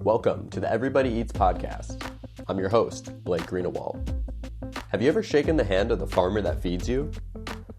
Welcome to the Everybody Eats podcast. I'm your host, Blake Greenawalt. Have you ever shaken the hand of the farmer that feeds you?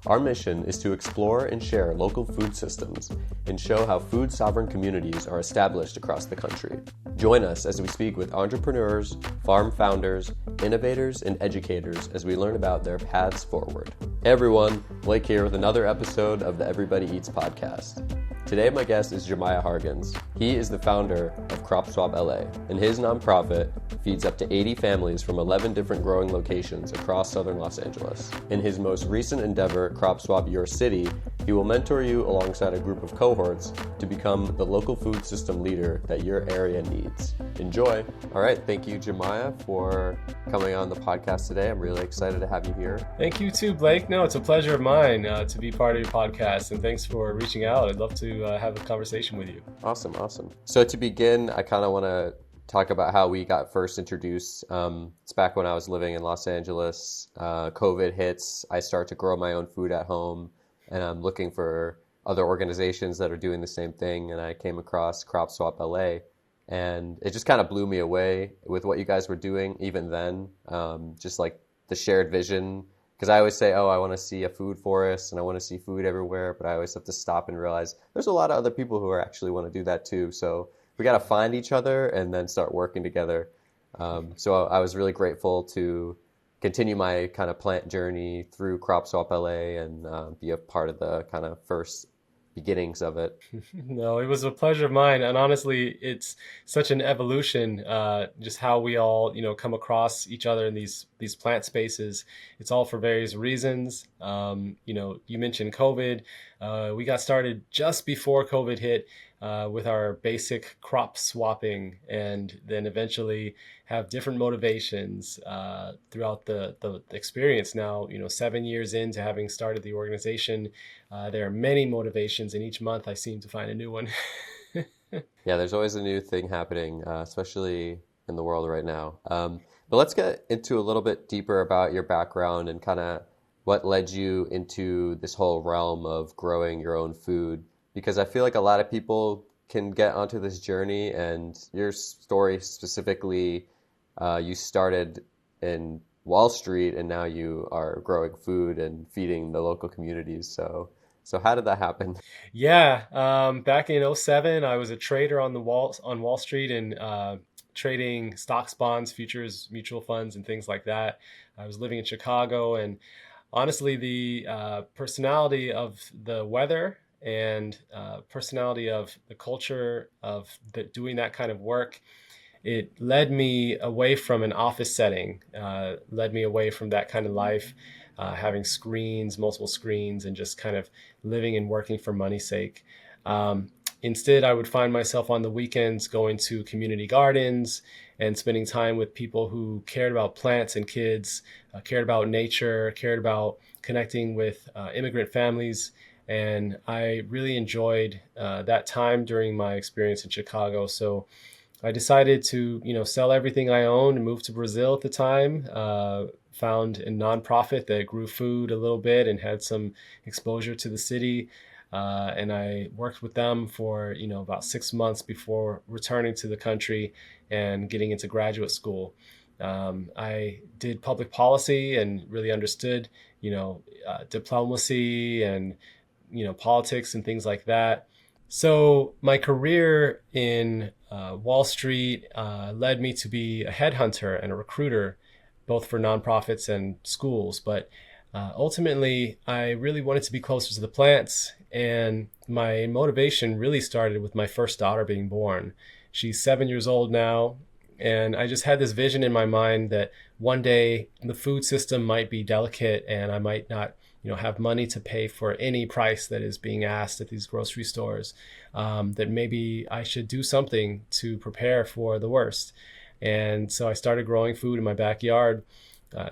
Our mission is to explore and share local food systems and show how food sovereign communities are established across the country. Join us as we speak with entrepreneurs, farm founders, innovators, and educators as we learn about their paths forward. Hey everyone, Blake here with another episode of the Everybody Eats podcast. Today my guest is Jamiah Hargins. He is the founder of CropSwapLA, and his nonprofit feeds up to 80 families from 11 different growing locations across southern Los Angeles. In his most recent endeavor, CropSwap Your City, he will mentor you alongside a group of cohorts to become the local food system leader that your area needs. Enjoy! All right, thank you Jamiah for coming on the podcast today. I'm really excited to have you here. Thank you too, Blake. No, it's a pleasure of mine to be part of your podcast, and thanks for reaching out. I'd love to have a conversation with you. Awesome. So to begin, I kind of want to talk about how we got first introduced. It's back when I was living in Los Angeles. COVID hits. I start to grow my own food at home, and I'm looking for other organizations that are doing the same thing. And I came across CropSwapLA, and it just kind of blew me away with what you guys were doing even then. Just like the shared vision. Because I always say, I want to see a food forest and I want to see food everywhere, but I always have to stop and realize there's a lot of other people who actually want to do that too. So we got to find each other and then start working together. So I was really grateful to continue my kind of plant journey through CropSwapLA and be a part of the kind of first beginnings of it. No, it was a pleasure of mine. And honestly, it's such an evolution, just how we all, come across each other in these plant spaces. It's all for various reasons. You mentioned COVID. We got started just before COVID hit with our basic crop swapping, and then eventually have different motivations throughout the experience. Now, 7 years into having started the organization, there are many motivations, and each month I seem to find a new one. Yeah, there's always a new thing happening, especially in the world right now. But let's get into a little bit deeper about your background and kind of what led you into this whole realm of growing your own food. Because I feel like a lot of people can get onto this journey, and your story specifically, you started in Wall Street and now you are growing food and feeding the local communities. So how did that happen? Yeah, back in 2007, I was a trader on Wall Street and trading stocks, bonds, futures, mutual funds, and things like that. I was living in Chicago, and honestly, the personality of the weather and personality of the culture of doing that kind of work, it led me away from an office setting, led me away from that kind of life, having multiple screens, and just kind of living and working for money's sake. Instead, I would find myself on the weekends going to community gardens and spending time with people who cared about plants and kids, cared about nature, cared about connecting with immigrant families. And I really enjoyed that time during my experience in Chicago. So I decided to, sell everything I owned and move to Brazil at the time. Found a nonprofit that grew food a little bit and had some exposure to the city. And I worked with them for, about 6 months before returning to the country and getting into graduate school. I did public policy and really understood, diplomacy and, politics and things like that. So my career in Wall Street led me to be a headhunter and a recruiter, both for nonprofits and schools. But ultimately, I really wanted to be closer to the plants. And my motivation really started with my first daughter being born. She's 7 years old now. And I just had this vision in my mind that one day the food system might be delicate and I might not have money to pay for any price that is being asked at these grocery stores, that maybe I should do something to prepare for the worst. And so I started growing food in my backyard.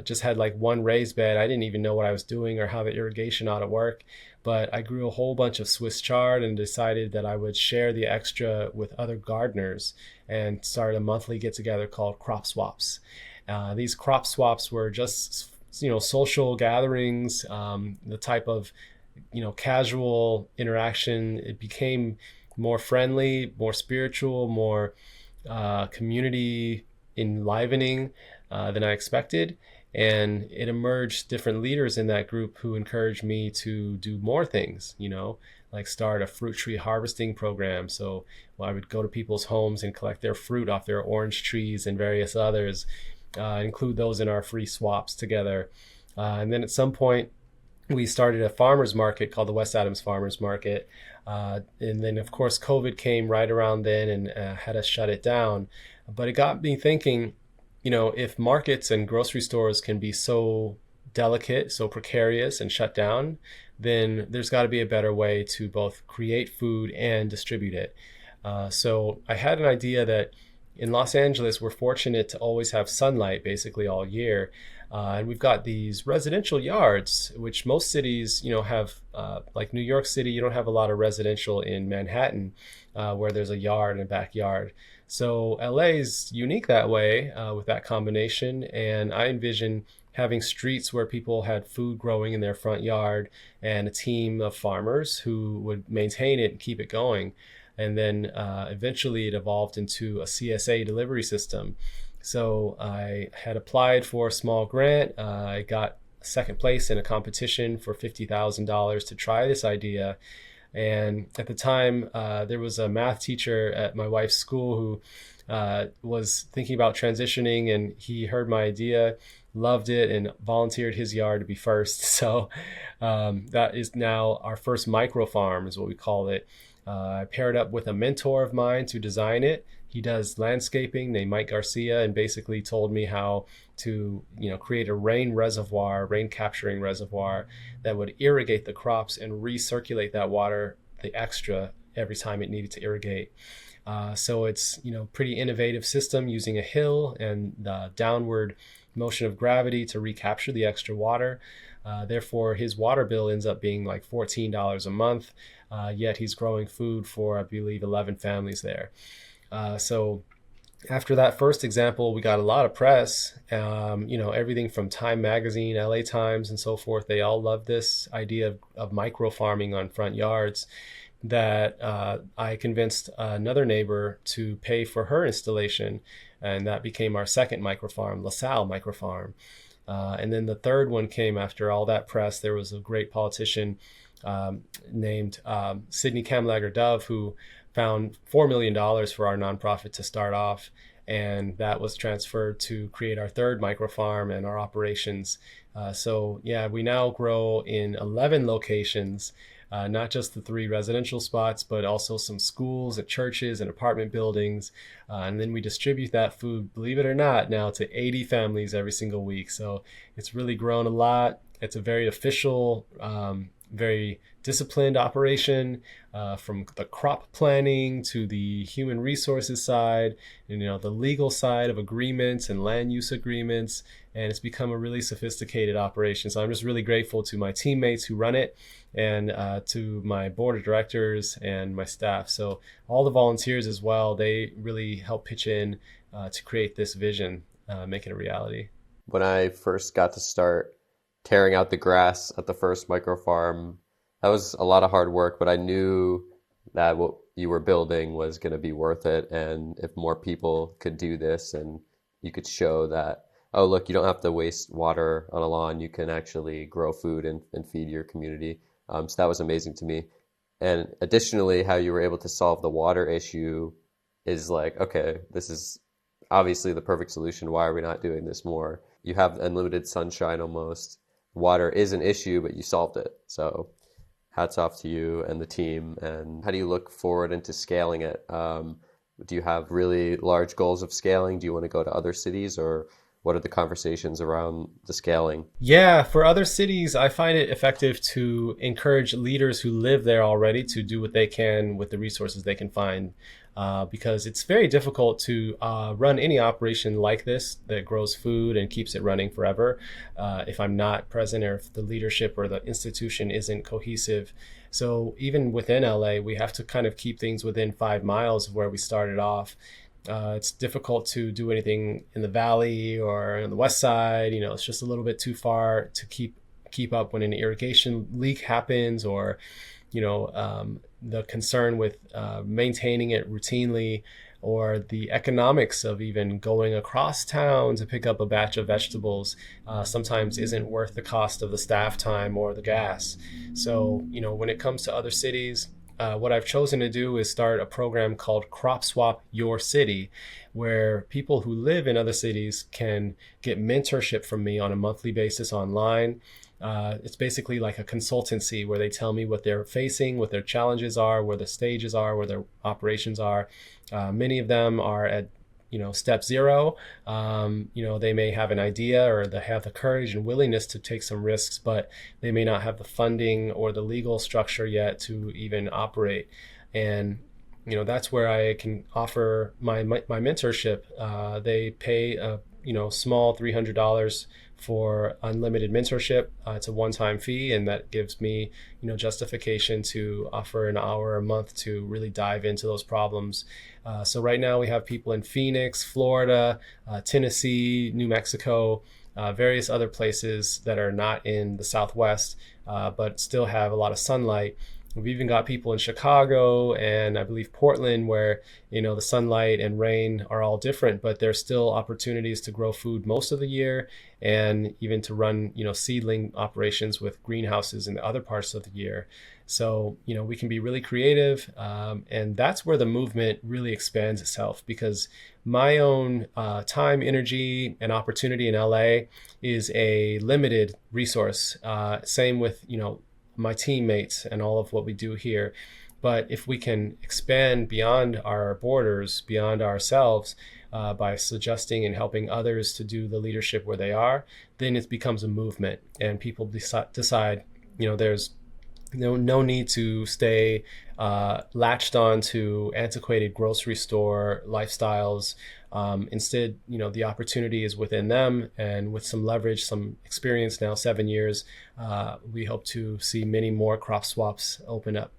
Just had like one raised bed. I didn't even know what I was doing or how the irrigation ought to work. But I grew a whole bunch of Swiss chard and decided that I would share the extra with other gardeners and started a monthly get-together called Crop Swaps. These crop swaps were just social gatherings, the type of casual interaction. It became more friendly, more spiritual, more community enlivening than I expected. And it emerged different leaders in that group who encouraged me to do more things, like start a fruit tree harvesting program. So I would go to people's homes and collect their fruit off their orange trees and various others, include those in our free swaps together. And then at some point, we started a farmers market called the West Adams Farmers Market. And then, of course, COVID came right around then and had us shut it down. But it got me thinking, if markets and grocery stores can be so delicate, so precarious and shut down, then there's got to be a better way to both create food and distribute it. So I had an idea that in Los Angeles, we're fortunate to always have sunlight basically all year. And we've got these residential yards, which most cities, have, like New York City, you don't have a lot of residential in Manhattan where there's a yard and a backyard. So LA is unique that way with that combination. And I envision having streets where people had food growing in their front yard and a team of farmers who would maintain it and keep it going. And then eventually it evolved into a CSA delivery system. So I had applied for a small grant. I got second place in a competition for $50,000 to try this idea. And at the time, there was a math teacher at my wife's school who was thinking about transitioning, and he heard my idea, loved it, and volunteered his yard to be first. So that is now our first micro farm, is what we call it. I paired up with a mentor of mine to design it. He does landscaping named Mike Garcia, and basically told me how to, create a rain capturing reservoir that would irrigate the crops and recirculate that water, the extra, every time it needed to irrigate. So it's, pretty innovative system using a hill and the downward motion of gravity to recapture the extra water. Therefore, his water bill ends up being like $14 a month, yet he's growing food for, I believe, 11 families there. So after that first example, we got a lot of press, everything from Time Magazine, LA Times, and so forth. They all loved this idea of micro farming on front yards, that I convinced another neighbor to pay for her installation. And that became our second microfarm, LaSalle Microfarm. And then the third one came after all that press. There was a great politician named Sidney Kamlager Dove, who found $4 million for our nonprofit to start off. And that was transferred to create our third microfarm and our operations. So we now grow in 11 locations, not just the 3 residential spots, but also some schools and churches and apartment buildings. And then we distribute that food, believe it or not, now to 80 families every single week. So it's really grown a lot. It's a very official, very disciplined operation, from the crop planning to the human resources side, and the legal side of agreements and land use agreements. And it's become a really sophisticated operation. So I'm just really grateful to my teammates who run it, and to my board of directors and my staff. So all the volunteers as well, they really help pitch in to create this vision, make it a reality. When I first got to start tearing out the grass at the first micro farm, that was a lot of hard work, but I knew that what you were building was going to be worth it. And if more people could do this, and you could show that, oh, look, you don't have to waste water on a lawn, you can actually grow food and feed your community. So that was amazing to me. And additionally, how you were able to solve the water issue is like, okay, this is obviously the perfect solution. Why are we not doing this more? You have unlimited sunshine almost. Water is an issue, but you solved it. So hats off to you and the team. And how do you look forward into scaling it? Do you have really large goals of scaling? Do you want to go to other cities, or what are the conversations around the scaling? Yeah, for other cities, I find it effective to encourage leaders who live there already to do what they can with the resources they can find. Because it's very difficult to run any operation like this that grows food and keeps it running forever if I'm not present, or if the leadership or the institution isn't cohesive. So even within LA, we have to kind of keep things within 5 miles of where we started off. It's difficult to do anything in the valley or on the west side. It's just a little bit too far to keep up when an irrigation leak happens, or the concern with maintaining it routinely. or the economics of even going across town to pick up a batch of vegetables sometimes isn't worth the cost of the staff time or the gas. So, when it comes to other cities, what I've chosen to do is start a program called Crop Swap Your City, where people who live in other cities can get mentorship from me on a monthly basis online. It's basically like a consultancy where they tell me what they're facing, what their challenges are, where the stages are, where their operations are. Many of them are at step zero. They may have an idea or they have the courage and willingness to take some risks, but they may not have the funding or the legal structure yet to even operate. And that's where I can offer my mentorship. They pay a small $300 for unlimited mentorship. It's a one-time fee, and that gives me justification to offer an hour a month to really dive into those problems. So right now we have people in Phoenix, Florida, Tennessee, New Mexico, various other places that are not in the Southwest, but still have a lot of sunlight. We've even got people in Chicago and I believe Portland where, the sunlight and rain are all different, but there's still opportunities to grow food most of the year and even to run, seedling operations with greenhouses in the other parts of the year. So, we can be really creative. And that's where the movement really expands itself, because my own time, energy, and opportunity in LA is a limited resource. Same with, my teammates and all of what we do here. But if we can expand beyond our borders, beyond ourselves, by suggesting and helping others to do the leadership where they are, then it becomes a movement, and people decide, there's no need to stay latched on to antiquated grocery store lifestyles. Instead, the opportunity is within them, and with some leverage, some experience now, 7 years, we hope to see many more crop swaps open up.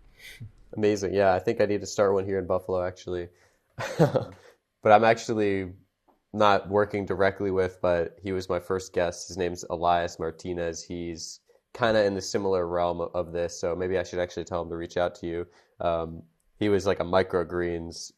Amazing. Yeah, I think I need to start one here in Buffalo, actually. But I'm actually not working directly with, but he was my first guest. His name's Elias Martinez. He's kind of in the similar realm of this, so maybe I should actually tell him to reach out to you. He was like a microgreens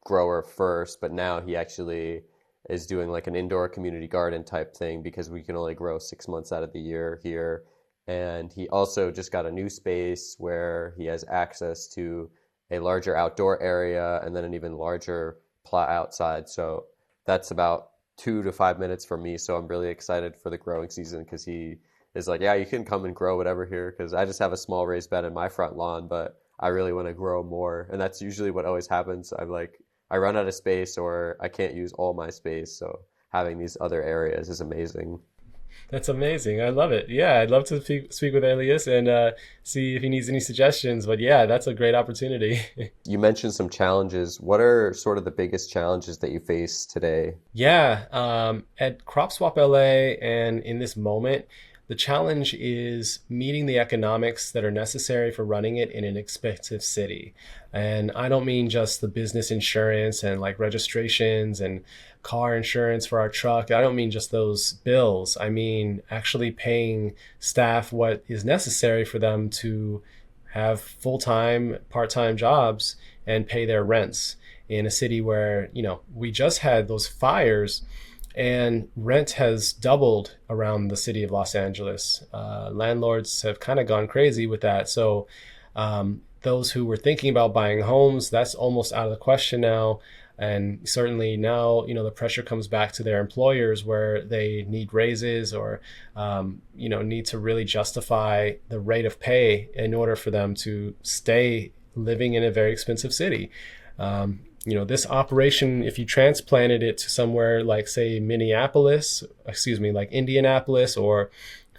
grower first, but now he actually is doing like an indoor community garden type thing because we can only grow 6 months out of the year here. And he also just got a new space where he has access to a larger outdoor area and then an even larger plot outside. So that's about 2 to 5 minutes from me. So I'm really excited for the growing season because he is like, yeah, you can come and grow whatever here, because I just have a small raised bed in my front lawn, but I really want to grow more. And that's usually what always happens. I run out of space or I can't use all my space. So having these other areas is amazing. That's amazing. I love it. Yeah, I'd love to speak with Elias and see if he needs any suggestions. But yeah, that's a great opportunity. You mentioned some challenges. What are sort of the biggest challenges that you face today? Yeah, at CropSwapLA and in this moment, the challenge is meeting the economics that are necessary for running it in an expensive city. And I don't mean just the business insurance and like registrations and car insurance for our truck. I don't mean just those bills. I mean actually paying staff what is necessary for them to have full-time, part-time jobs and pay their rents in a city where, we just had those fires and rent has doubled around the city of Los Angeles. Landlords have kind of gone crazy with that. So those who were thinking about buying homes, that's almost out of the question now. And certainly now, the pressure comes back to their employers where they need raises or, need to really justify the rate of pay in order for them to stay living in a very expensive city. This operation, if you transplanted it to somewhere like, say, like Indianapolis or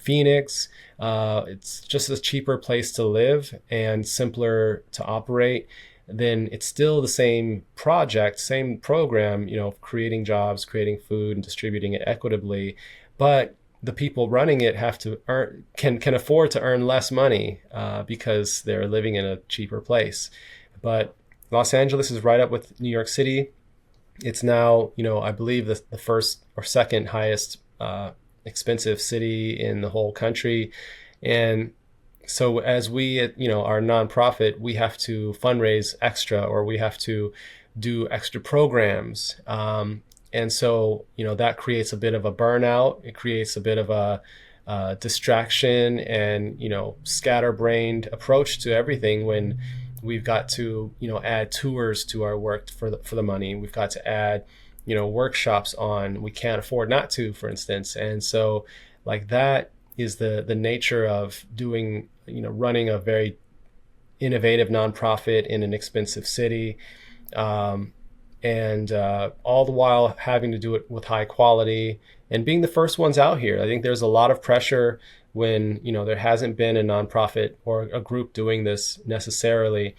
Phoenix, it's just a cheaper place to live and simpler to operate. Then it's still the same project, same program, creating jobs, creating food and distributing it equitably. But the people running it have to can afford to earn less money because they're living in a cheaper place. But Los Angeles is right up with New York City. It's now, I believe the first or second highest expensive city in the whole country. And so as we, our nonprofit, we have to fundraise extra, or we have to do extra programs. And so, that creates a bit of a burnout. It creates a bit of a distraction and, scatterbrained approach to everything when we've got to, add tours to our work for the money. We've got to add, workshops on. We can't afford not to, for instance. And so like that is the nature of doing, running a very innovative nonprofit in an expensive city. And all the while having to do it with high quality and being the first ones out here. I think there's a lot of pressure when, there hasn't been a nonprofit or a group doing this necessarily,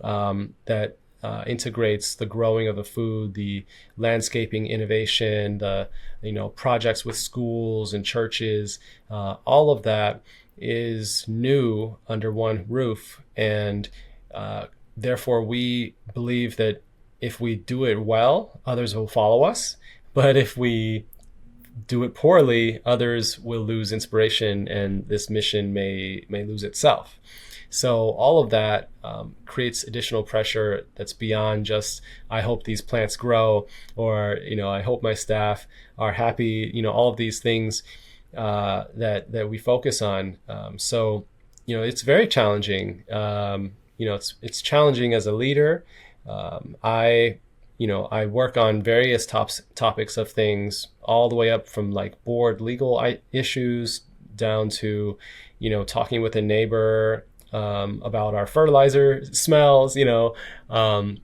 that integrates the growing of the food, the landscaping innovation, the, projects with schools and churches. All of that is new under one roof. And therefore, we believe that if we do it well, others will follow us. But if we do it poorly, others will lose inspiration and this mission may lose itself. So all of that creates additional pressure that's beyond just, I hope these plants grow, or, I hope my staff are happy, all of these things that we focus on. So, it's very challenging. It's challenging as a leader. I work on various topics of things, all the way up from like board legal issues down to, talking with a neighbor about our fertilizer smells, everything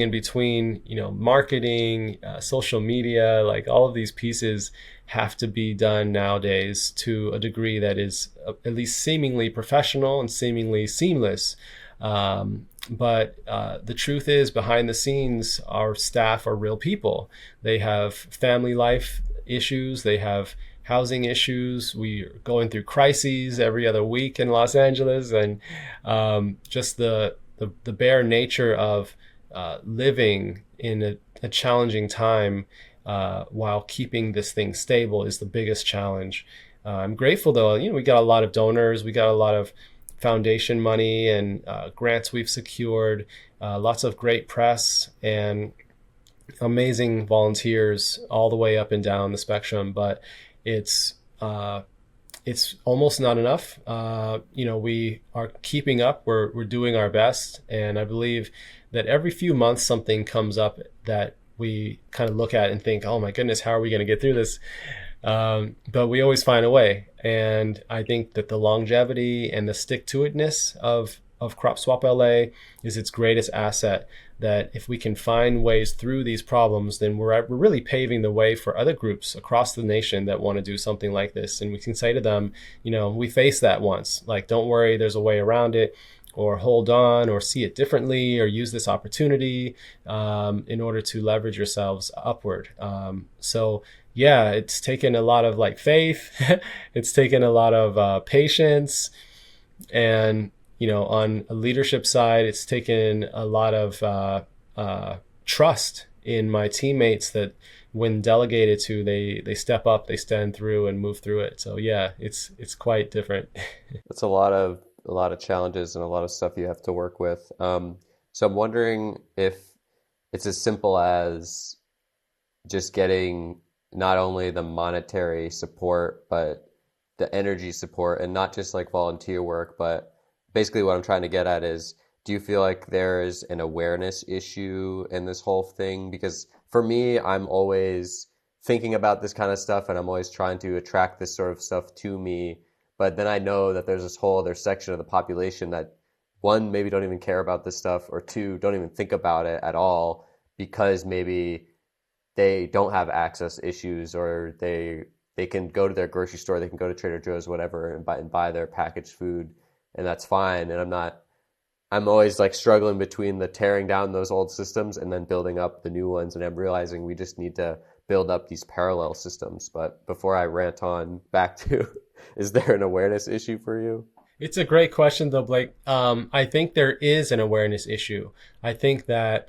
in between, marketing, social media, like all of these pieces have to be done nowadays to a degree that is at least seemingly professional and seemingly seamless. But the truth is, behind the scenes, our staff are real people. They have family life issues. They have housing issues. We're going through crises every other week in Los Angeles. And just the bare nature of living in a challenging time while keeping this thing stable is the biggest challenge. I'm grateful, though. We got a lot of donors. We got a lot of foundation money and grants we've secured, lots of great press and amazing volunteers all the way up and down the spectrum. But it's almost not enough. We are keeping up. We're doing our best, and I believe that every few months something comes up that we kind of look at and think, oh my goodness, how are we going to get through this? But we always find a way. And I think that the longevity and the stick-to-itness of CropSwapLA is its greatest asset, that if we can find ways through these problems, then we're really paving the way for other groups across the nation that want to do something like this. And we can say to them, we faced that once. Like, don't worry, there's a way around it, or hold on, or see it differently, or use this opportunity in order to leverage yourselves upward. So yeah, it's taken a lot of faith. It's taken a lot of patience, and on a leadership side, it's taken a lot of trust in my teammates that when delegated to, they step up, they stand through and move through it. So yeah, it's quite different. It's a lot of challenges and a lot of stuff you have to work with. So I'm wondering if it's as simple as just getting not only the monetary support, but the energy support, and not just volunteer work, but basically what I'm trying to get at is, do you feel like there is an awareness issue in this whole thing? Because for me, I'm always thinking about this kind of stuff, and I'm always trying to attract this sort of stuff to me. But then I know that there's this whole other section of the population that, one, maybe don't even care about this stuff, or two, don't even think about it at all because maybe they don't have access issues, or they can go to their grocery store, they can go to Trader Joe's, whatever, and buy their packaged food, and that's fine. And I'm always struggling between the tearing down those old systems and then building up the new ones. And I'm realizing we just need to build up these parallel systems. But before I rant on back to, is there an awareness issue for you? It's a great question, though, Blake. I think there is an awareness issue. I think that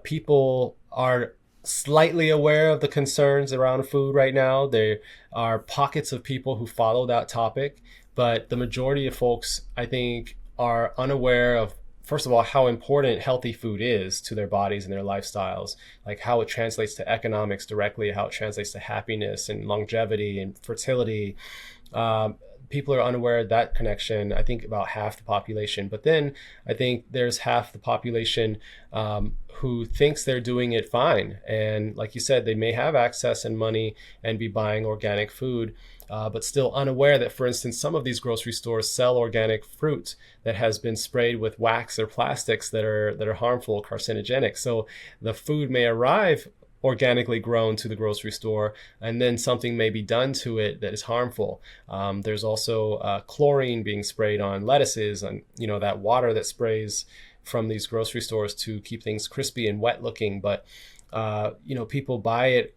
people are slightly aware of the concerns around food right now. There are pockets of people who follow that topic, but the majority of folks, I think, are unaware of first of all, how important healthy food is to their bodies and their lifestyles, like how it translates to economics directly, how it translates to happiness and longevity and fertility. Um, People are unaware of that connection. I think about half the population, but then I think there's half the population who thinks they're doing it fine. And like you said, they may have access and money and be buying organic food, but still unaware that, for instance, some of these grocery stores sell organic fruit that has been sprayed with wax or plastics that are harmful, carcinogenic. So the food may arrive organically grown to the grocery store, and then something may be done to it that is harmful. There's also chlorine being sprayed on lettuces, and that water that sprays from these grocery stores to keep things crispy and wet looking. But people buy it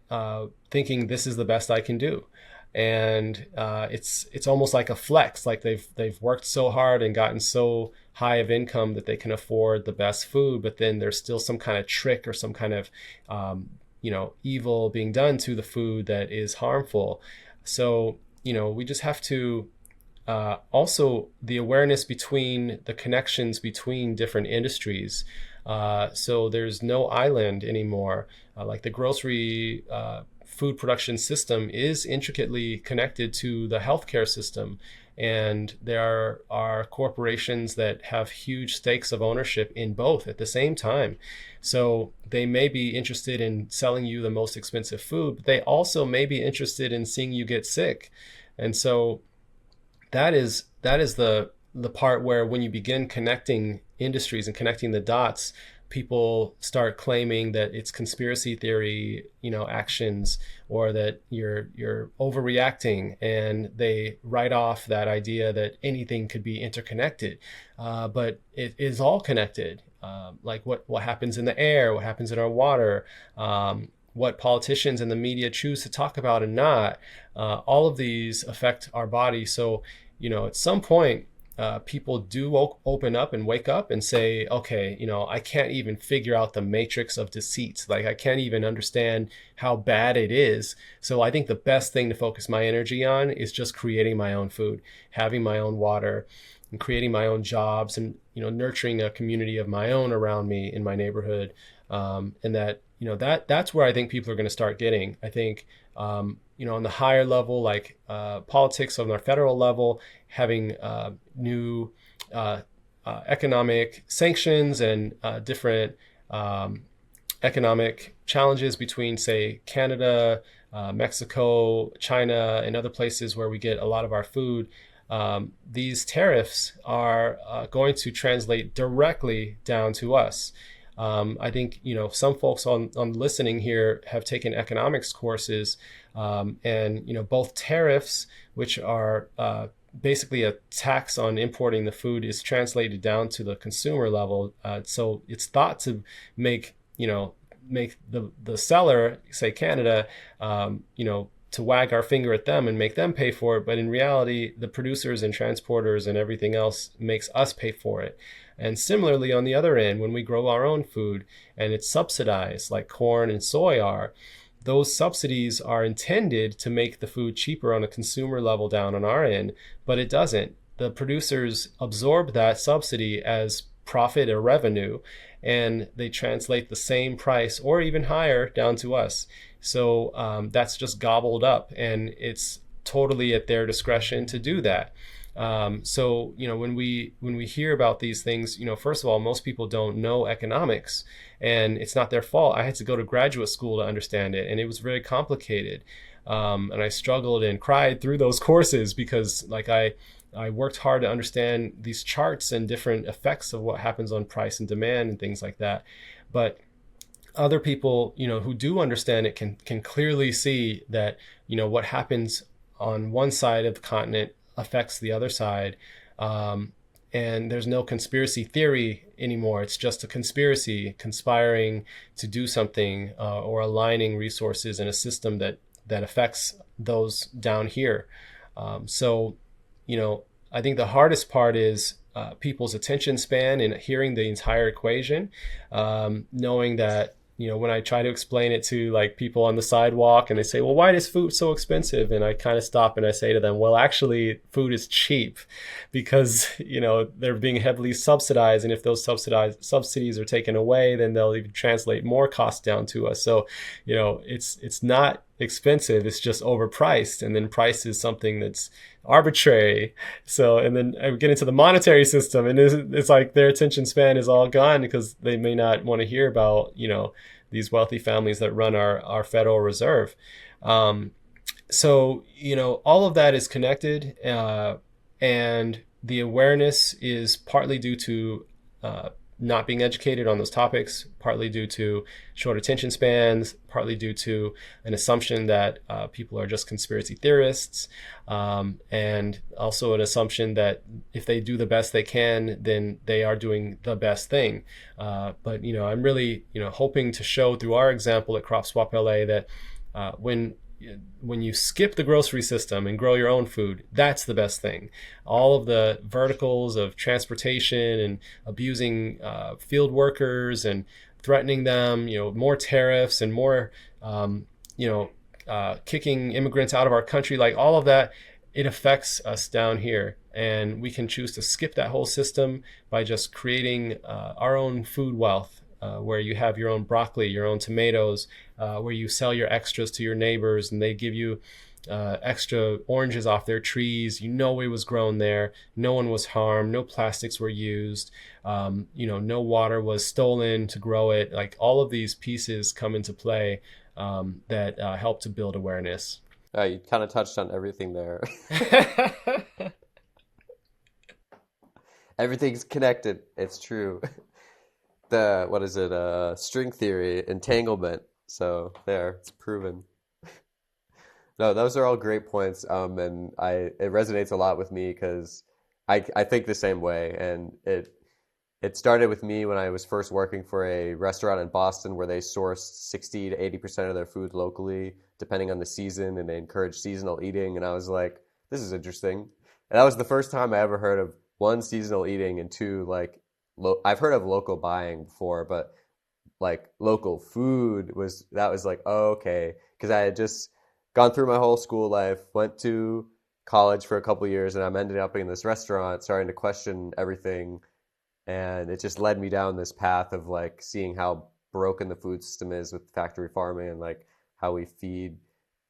thinking this is the best I can do. And it's almost like a flex, like they've worked so hard and gotten so high of income that they can afford the best food, but then there's still some kind of trick or some kind of evil being done to the food that is harmful. So we just have to also the awareness between the connections between different industries. So there's no island anymore. Like the grocery food production system is intricately connected to the healthcare system. And there are corporations that have huge stakes of ownership in both at the same time. So they may be interested in selling you the most expensive food, but they also may be interested in seeing you get sick. And so that is the part where, when you begin connecting industries and connecting the dots, people start claiming that it's conspiracy theory, actions, or that you're overreacting, and they write off that idea that anything could be interconnected. But it is all connected. Like what happens in the air, what happens in our water, what politicians and the media choose to talk about and not. All of these affect our body. So, at some point, people do open up and wake up and say, okay, I can't even figure out the matrix of deceit. Like, I can't even understand how bad it is. So I think the best thing to focus my energy on is just creating my own food, having my own water, and creating my own jobs, and, nurturing a community of my own around me in my neighborhood. And that's where I think people are going to start getting. I think, on the higher level, like politics on our federal level, having new economic sanctions and different economic challenges between, say, Canada, Mexico, China, and other places where we get a lot of our food. These tariffs are going to translate directly down to us. I think, some folks on listening here have taken economics courses, and, both tariffs, which are basically a tax on importing the food, is translated down to the consumer level. So it's thought to make the seller, say Canada, to wag our finger at them and make them pay for it. But in reality, the producers and transporters and everything else makes us pay for it. And similarly, on the other end, when we grow our own food and it's subsidized, like corn and soy are, those subsidies are intended to make the food cheaper on a consumer level down on our end, but it doesn't. The producers absorb that subsidy as profit or revenue, and they translate the same price or even higher down to us. So that's just gobbled up, and it's totally at their discretion to do that. So when we hear about these things, first of all, most people don't know economics, and it's not their fault. I had to go to graduate school to understand it, and it was very complicated. And I struggled and cried through those courses because, like, I worked hard to understand these charts and different effects of what happens on price and demand and things like that. But other people, who do understand it can clearly see that, what happens on one side of the continent affects the other side. And there's no conspiracy theory anymore. It's just a conspiracy conspiring to do something, or aligning resources in a system that affects those down here. So I think the hardest part is people's attention span and hearing the entire equation, knowing that when I try to explain it to like people on the sidewalk and they say, well, why is food so expensive? And I kind of stop and I say to them, well, actually food is cheap because, they're being heavily subsidized. And if those subsidies are taken away, then they'll even translate more costs down to us. So, it's not expensive, it's just overpriced. And then price is something that's arbitrary. So, and then I get into the monetary system, and it's like their attention span is all gone because they may not want to hear about, these wealthy families that run our Federal Reserve. So, all of that is connected, and the awareness is partly due to not being educated on those topics, partly due to short attention spans, partly due to an assumption that people are just conspiracy theorists, and also an assumption that if they do the best they can, then they are doing the best thing. But I'm really hoping to show through our example at CropSwapLA that when you skip the grocery system and grow your own food, that's the best thing. All of the verticals of transportation and abusing field workers and threatening them, more tariffs and more, kicking immigrants out of our country, like all of that, it affects us down here. And we can choose to skip that whole system by just creating our own food wealth. Where you have your own broccoli, your own tomatoes, where you sell your extras to your neighbors and they give you extra oranges off their trees. It was grown there. No one was harmed. No plastics were used. No water was stolen to grow it. Like all of these pieces come into play that help to build awareness. You kind of touched on everything there. Everything's connected. It's true. String theory, entanglement. So there, it's proven. No, those are all great points. And it resonates a lot with me because I think the same way. And it started with me when I was first working for a restaurant in Boston where they sourced 60 to 80% of their food locally, depending on the season, and they encouraged seasonal eating. And I was like, this is interesting. And that was the first time I ever heard of one, seasonal eating, and two, like, I've heard of local buying before, but like local food was like, oh, okay. Because I had just gone through my whole school life, went to college for a couple of years, and I'm ended up in this restaurant starting to question everything. And it just led me down this path of like seeing how broken the food system is with factory farming and like how we feed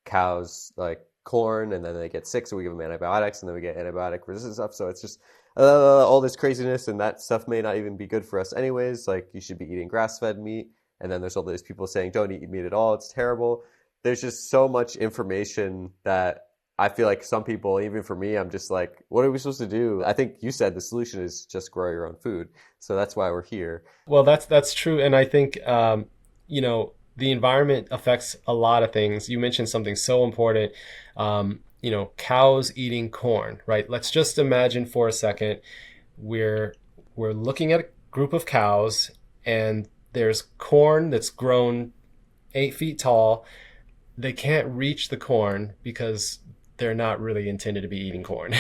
cows like corn and then they get sick, so we give them antibiotics and then we get antibiotic resistant stuff. So it's just all this craziness, and that stuff may not even be good for us anyways. Like you should be eating grass-fed meat, and then there's all these people saying don't eat meat at all, it's terrible. There's just so much information that I feel like some people, even for me, I'm just like, what are we supposed to do? I think you said the solution is just grow your own food, so that's why we're here. Well, that's true. And I think the environment affects a lot of things. You mentioned something so important. Cows eating corn, right? Let's just imagine for a second, we're looking at a group of cows and there's corn that's grown 8 feet tall. They can't reach the corn because they're not really intended to be eating corn.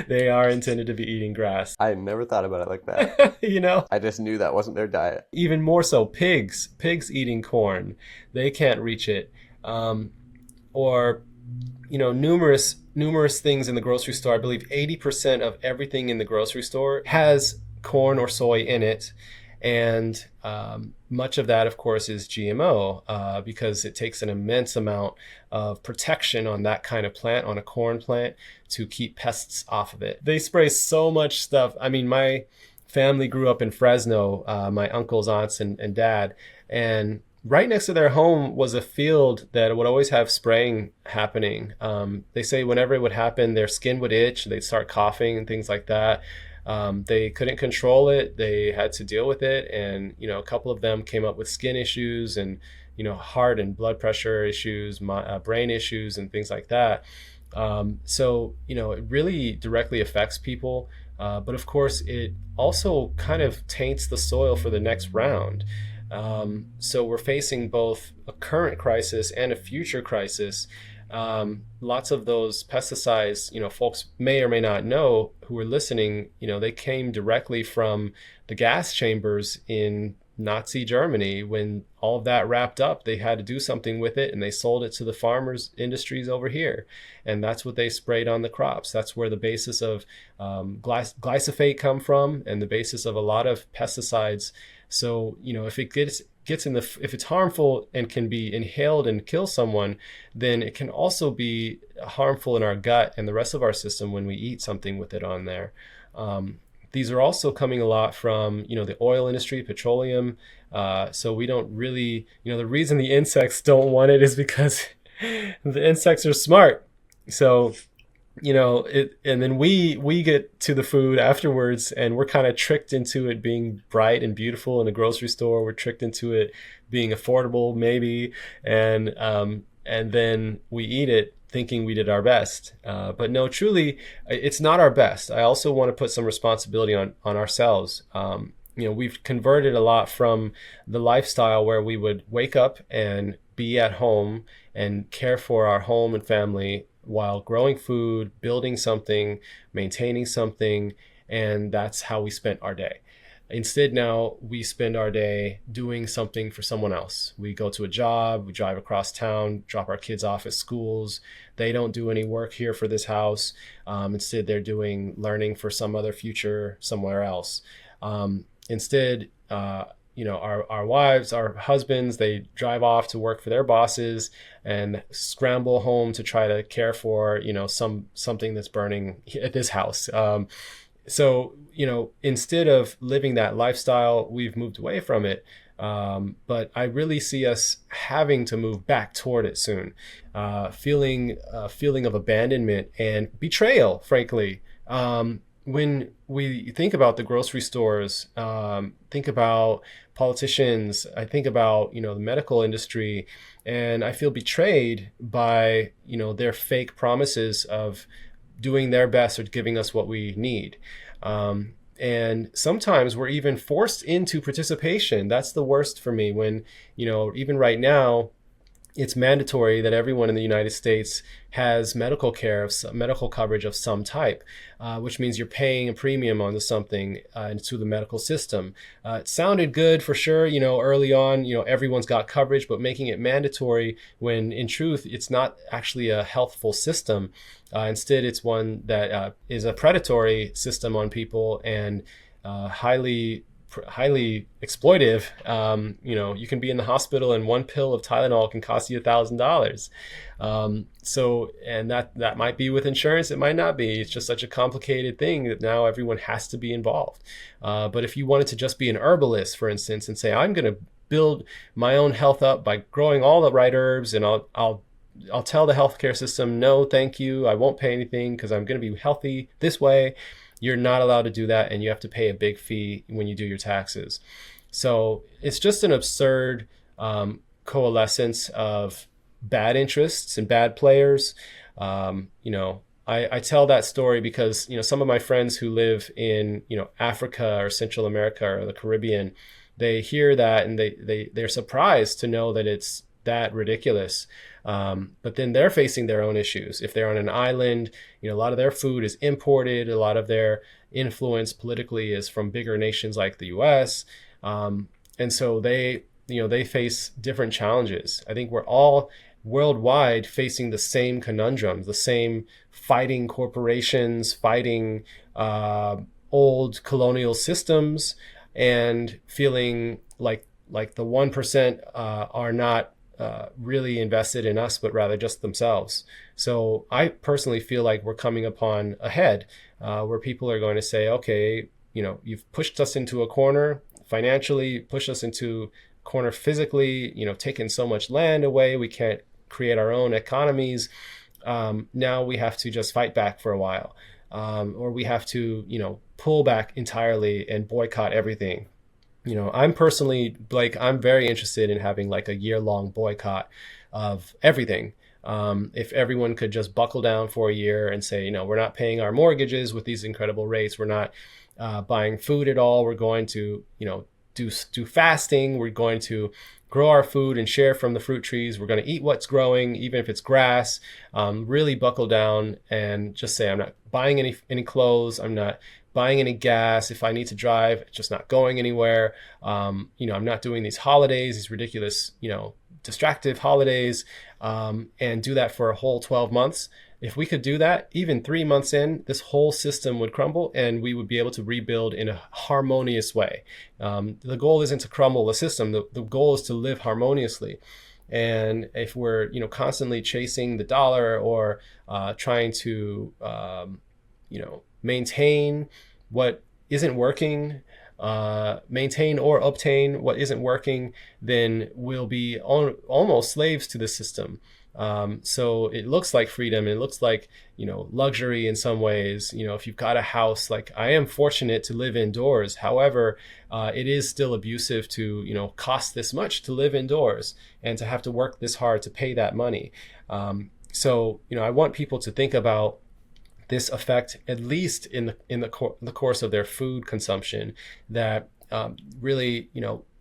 They are intended to be eating grass. I never thought about it like that. I just knew that wasn't their diet. Even more so, pigs eating corn, they can't reach it. Or numerous things in the grocery store. I believe 80% of everything in the grocery store has corn or soy in it. And much of that, of course, is GMO because it takes an immense amount of protection on that kind of plant, on a corn plant, to keep pests off of it. They spray so much stuff. I mean, my family grew up in Fresno, my uncles, aunts, and dad. And right next to their home was a field that would always have spraying happening. They say whenever it would happen, their skin would itch, they'd start coughing and things like that. They couldn't control it. They had to deal with it. And, a couple of them came up with skin issues and, heart and blood pressure issues, brain issues and things like that. So, it really directly affects people. But of course, it also kind of taints the soil for the next round. So we're facing both a current crisis and a future crisis. Lots of those pesticides, folks may or may not know who are listening, they came directly from the gas chambers in Nazi Germany. When all of that wrapped up, they had to do something with it, and they sold it to the farmers industries over here. And that's what they sprayed on the crops. That's where the basis of glyphosate come from, and the basis of a lot of pesticides. So, if it gets in if it's harmful and can be inhaled and kill someone, then it can also be harmful in our gut and the rest of our system when we eat something with it on there. These are also coming a lot from, the oil industry, petroleum. So we don't really, the reason the insects don't want it is because the insects are smart. So, and then we get to the food afterwards, and we're kind of tricked into it being bright and beautiful in a grocery store. We're tricked into it being affordable, maybe, and then we eat it thinking we did our best. But no, truly, it's not our best. I also want to put some responsibility on ourselves. We've converted a lot from the lifestyle where we would wake up and be at home and care for our home and family while growing food, building something, maintaining something, and that's how we spent our day. Instead, now we spend our day doing something for someone else. We go to a job, we drive across town, drop our kids off at schools. They don't do any work here for this house. Instead, they're doing learning for some other future somewhere else. Instead, our wives, our husbands, they drive off to work for their bosses and scramble home to try to care for, something that's burning at this house. So, instead of living that lifestyle, we've moved away from it. But I really see us having to move back toward it soon. Feeling a feeling of abandonment and betrayal, frankly. When we think about the grocery stores, think about politicians, I think about, the medical industry, and I feel betrayed by, their fake promises of doing their best or giving us what we need. And sometimes we're even forced into participation. That's the worst for me when, even right now, it's mandatory that everyone in the United States has medical care, medical coverage of some type, which means you're paying a premium onto something into the medical system. It sounded good for sure, early on, everyone's got coverage, but making it mandatory when in truth, it's not actually a healthful system. Instead, it's one that is a predatory system on people and highly exploitive. You can be in the hospital and one pill of Tylenol can cost you $1,000. So, and that might be with insurance. It might not be. It's just such a complicated thing that now everyone has to be involved. But if you wanted to just be an herbalist, for instance, and say, I'm going to build my own health up by growing all the right herbs, and I'll tell the healthcare system, no, thank you. I won't pay anything because I'm going to be healthy this way. You're not allowed to do that, and you have to pay a big fee when you do your taxes. So it's just an absurd coalescence of bad interests and bad players. I tell that story because, some of my friends who live in, Africa or Central America or the Caribbean, they hear that and they're surprised to know that it's that ridiculous. But then they're facing their own issues. If they're on an island, a lot of their food is imported. A lot of their influence politically is from bigger nations like the US. And so they face different challenges. I think we're all worldwide facing the same conundrums, the same fighting corporations, fighting old colonial systems, and feeling like the 1% are not really invested in us, but rather just themselves. So I personally feel like we're coming upon a head where people are going to say, okay, you've pushed us into a corner financially, pushed us into a corner physically, taken so much land away, we can't create our own economies. Now we have to just fight back for a while, or we have to, pull back entirely and boycott everything. I'm personally, Blake, I'm very interested in having like a year-long boycott of everything. If everyone could just buckle down for a year and say, we're not paying our mortgages with these incredible rates. We're not buying food at all. We're going to, do fasting. We're going to grow our food and share from the fruit trees. We're going to eat what's growing, even if it's grass. Really buckle down and just say, I'm not buying any clothes. I'm not buying any gas. If I need to drive, it's just not going anywhere. I'm not doing these holidays, these ridiculous, distractive holidays, and do that for a whole 12 months. If we could do that, even 3 months in, this whole system would crumble and we would be able to rebuild in a harmonious way. The goal isn't to crumble the system. The goal is to live harmoniously. And if we're, constantly chasing the dollar or trying to, maintain what isn't working, maintain or obtain what isn't working, then we'll be almost slaves to the system. So it looks like freedom. It looks like, luxury in some ways. If you've got a house, like I am fortunate to live indoors. However, it is still abusive to, cost this much to live indoors and to have to work this hard to pay that money. So, I want people to think about this effect, at least in the course of their food consumption, that really,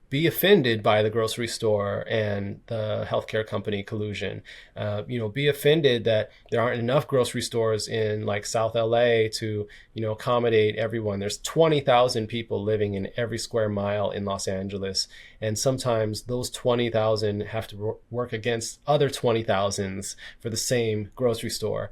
be offended by the grocery store and the healthcare company collusion. Be offended that there aren't enough grocery stores in like South LA to, accommodate everyone. There's 20,000 people living in every square mile in Los Angeles. And sometimes those 20,000 have to work against other 20,000s for the same grocery store.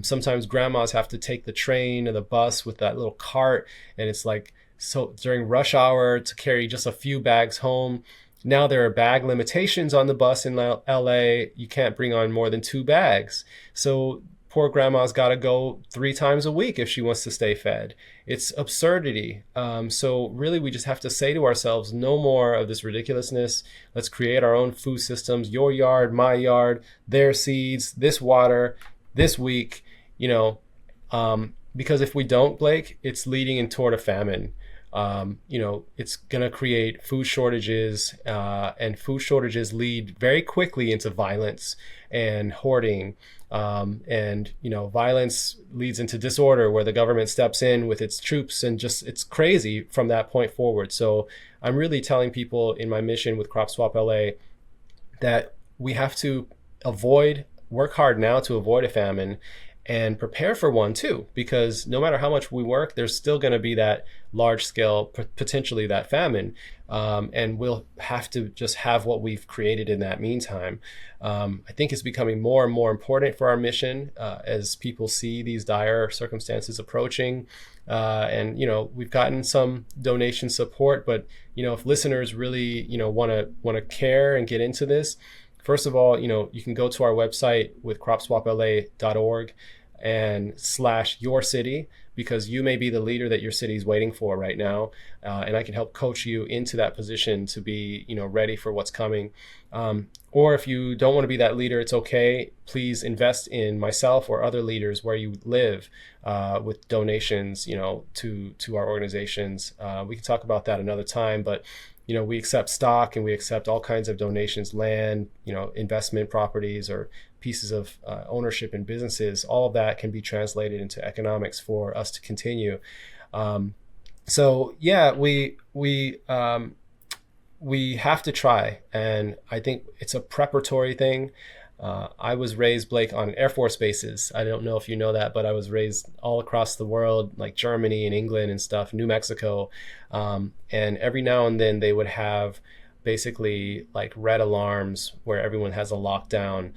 Sometimes grandmas have to take the train or the bus with that little cart, and it's like, so during rush hour to carry just a few bags home. Now there are bag limitations on the bus in LA. You can't bring on more than 2 bags. So poor grandma's got to go 3 times a week if she wants to stay fed. It's absurdity. So really we just have to say to ourselves, no more of this ridiculousness. Let's create our own food systems, your yard, my yard, their seeds, this water, this week, because if we don't, Blake, it's leading toward a famine. It's going to create food shortages, and food shortages lead very quickly into violence and hoarding. Violence leads into disorder where the government steps in with its troops, and just, it's crazy from that point forward. So I'm really telling people in my mission with CropSwapLA that we have to work hard now to avoid a famine and prepare for one too, because no matter how much we work, there's still going to be that large scale, potentially that famine. And we'll have to just have what we've created in that meantime. I think it's becoming more and more important for our mission as people see these dire circumstances approaching. And we've gotten some donation support, but if listeners really want to care and get into this, first of all, you can go to our website with CropSwapLA.org and /yourcity, because you may be the leader that your city is waiting for right now. And I can help coach you into that position to be, ready for what's coming. Or if you don't want to be that leader, it's okay. Please invest in myself or other leaders where you live with donations, to our organizations. We can talk about that another time, but we accept stock and we accept all kinds of donations, land, investment properties or pieces of ownership in businesses. All of that can be translated into economics for us to continue. So yeah, we have to try. And I think it's a preparatory thing. I was raised, Blake, on Air Force bases. I don't know if you know that, but I was raised all across the world, like Germany and England and stuff, New Mexico. And every now and then they would have basically like red alarms where everyone has a lockdown.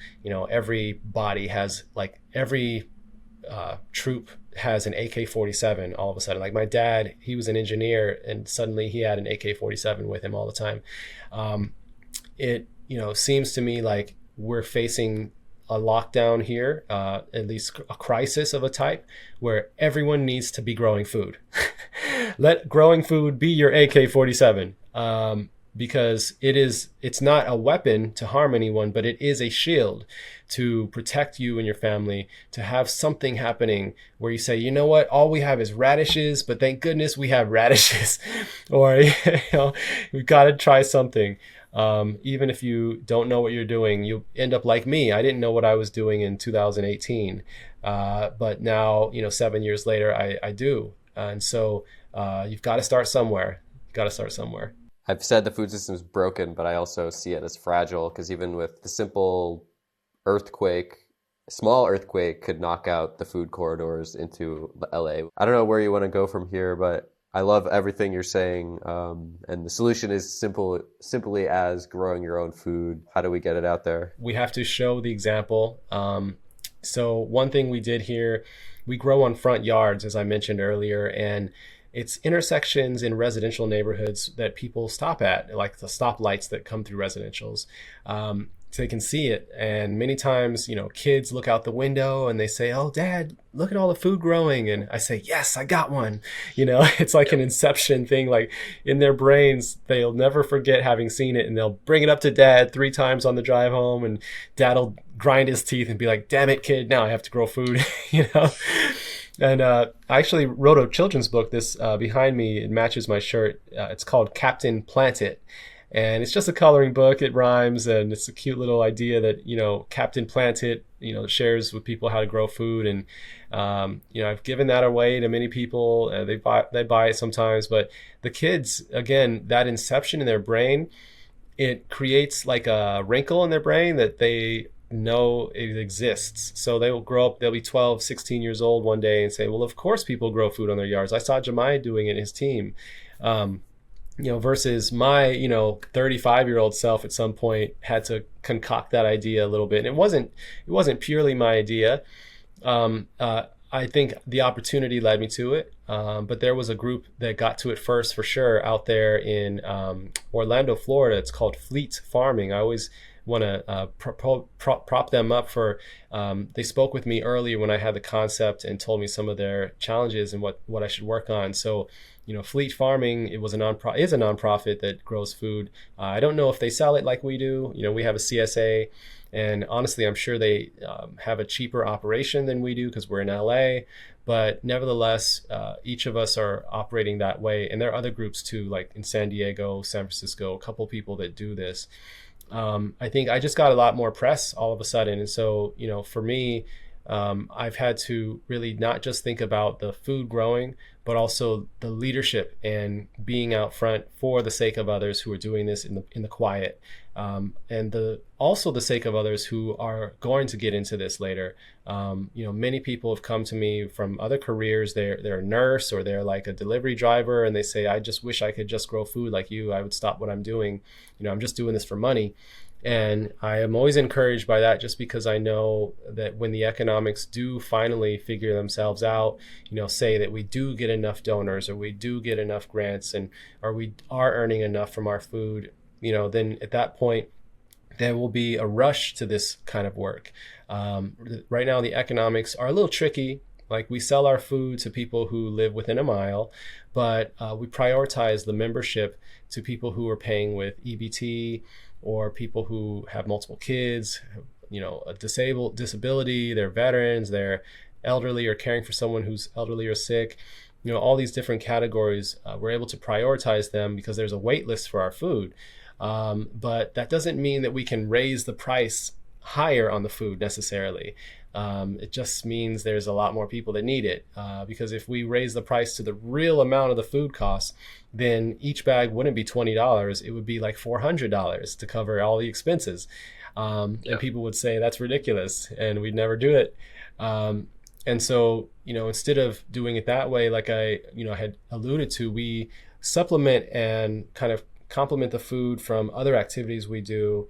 Every body has, like, every troop has an AK-47 all of a sudden. Like my dad, he was an engineer and suddenly he had an AK-47 with him all the time. It seems to me like we're facing a lockdown here, at least a crisis of a type, where everyone needs to be growing food. Let growing food be your AK-47, because it's not a weapon to harm anyone, but it is a shield to protect you and your family, to have something happening where you say, you know what, all we have is radishes, but thank goodness we have radishes. Or we've got to try something. Even if you don't know what you're doing, you end up like me. I didn't know what I was doing in 2018. But now, 7 years later, I do. And so you've got to start somewhere. You've got to start somewhere. I've said the food system is broken, but I also see it as fragile because even with the simple earthquake, small earthquake could knock out the food corridors into LA. I don't know where you want to go from here, but I love everything you're saying. And the solution is simply as growing your own food. How do we get it out there? We have to show the example. So one thing we did here, we grow on front yards, as I mentioned earlier, and it's intersections in residential neighborhoods that people stop at, like the stoplights that come through residentials. So they can see it. And many times, kids look out the window and they say, "Oh, Dad, look at all the food growing." And I say, "Yes, I got one." It's like an inception thing. Like in their brains, they'll never forget having seen it, and they'll bring it up to Dad 3 times on the drive home, and Dad'll grind his teeth and be like, "Damn it, kid, now I have to grow food." And I actually wrote a children's book. This behind me, it matches my shirt. It's called Captain Plant It. And it's just a coloring book. It rhymes, and it's a cute little idea that, Captain Plant It, shares with people how to grow food. And, I've given that away to many people. They buy it sometimes. But the kids, again, that inception in their brain, it creates like a wrinkle in their brain that they know it exists. So they will grow up, they'll be 12, 16 years old one day and say, "Well, of course people grow food on their yards. I saw Jamiah doing it in his team." Versus my, 35-year-old self at some point had to concoct that idea a little bit. And it wasn't purely my idea. I think the opportunity led me to it. But there was a group that got to it first for sure out there in Orlando, Florida. It's called Fleet Farming. I always want to prop them up for, they spoke with me earlier when I had the concept and told me some of their challenges and what I should work on. So, Fleet Farming, is a nonprofit that grows food. I don't know if they sell it like we do. We have a CSA, and honestly, I'm sure they have a cheaper operation than we do because we're in LA. But nevertheless, each of us are operating that way. And there are other groups too, like in San Diego, San Francisco, a couple people that do this. I think I just got a lot more press all of a sudden. And so, for me, I've had to really not just think about the food growing, but also the leadership and being out front for the sake of others who are doing this in the quiet, and also the sake of others who are going to get into this later. Many people have come to me from other careers. They're a nurse or they're like a delivery driver, and they say, "I just wish I could just grow food like you. I would stop what I'm doing. I'm just doing this for money." And I am always encouraged by that, just because I know that when the economics do finally figure themselves out, say that we do get enough donors or we do get enough grants or we are earning enough from our food, then at that point, there will be a rush to this kind of work. Right now, the economics are a little tricky. Like we sell our food to people who live within a mile, but we prioritize the membership to people who are paying with EBT, or people who have multiple kids, a disability, they're veterans, they're elderly or caring for someone who's elderly or sick. All these different categories, we're able to prioritize them because there's a wait list for our food. But that doesn't mean that we can raise the price higher on the food necessarily. It just means there's a lot more people that need it. Because if we raise the price to the real amount of the food costs, then each bag wouldn't be $20. It would be like $400 to cover all the expenses. And people would say that's ridiculous and we'd never do it. And so, instead of doing it that way, like I had alluded to, we supplement and kind of complement the food from other activities we do,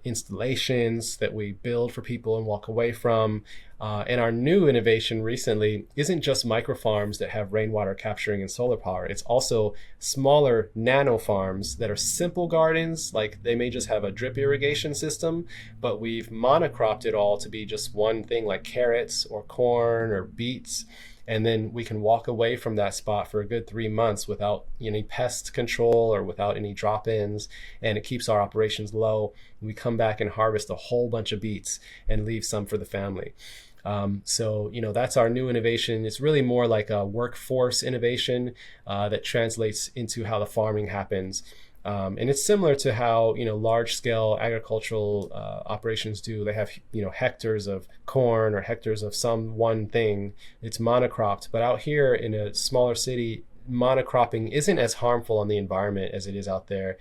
installations that we build for people and walk away from. And our new innovation recently isn't just micro farms that have rainwater capturing and solar power. It's also smaller nano farms that are simple gardens. Like they may just have a drip irrigation system, but we've monocropped it all to be just one thing, like carrots or corn or beets. And then we can walk away from that spot for a good 3 months without any pest control or without any drop-ins. And it keeps our operations low. We come back and harvest a whole bunch of beets and leave some for the family. So, that's our new innovation. It's really more like a workforce innovation that translates into how the farming happens. And it's similar to how, large-scale agricultural operations do. They have, hectares of corn or hectares of some one thing. It's monocropped. But out here in a smaller city, monocropping isn't as harmful on the environment as it is out there,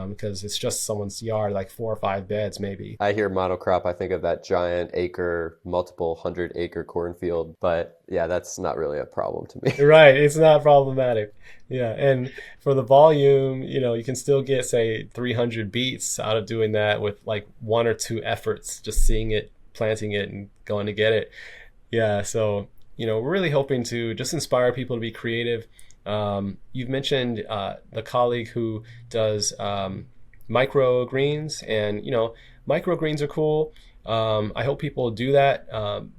because it's just someone's yard, like 4 or 5 beds maybe. I hear monocrop, I think of that giant acre, multiple 100-acre cornfield, but yeah, that's not really a problem to me. Right, it's not problematic. Yeah, and for the volume, you can still get, say, 300 beets out of doing that with like 1 or 2 efforts, just seeing it, planting it, and going to get it. Yeah, so we're really hoping to just inspire people to be creative. You've mentioned the colleague who does microgreens, and microgreens are cool. I hope people do that,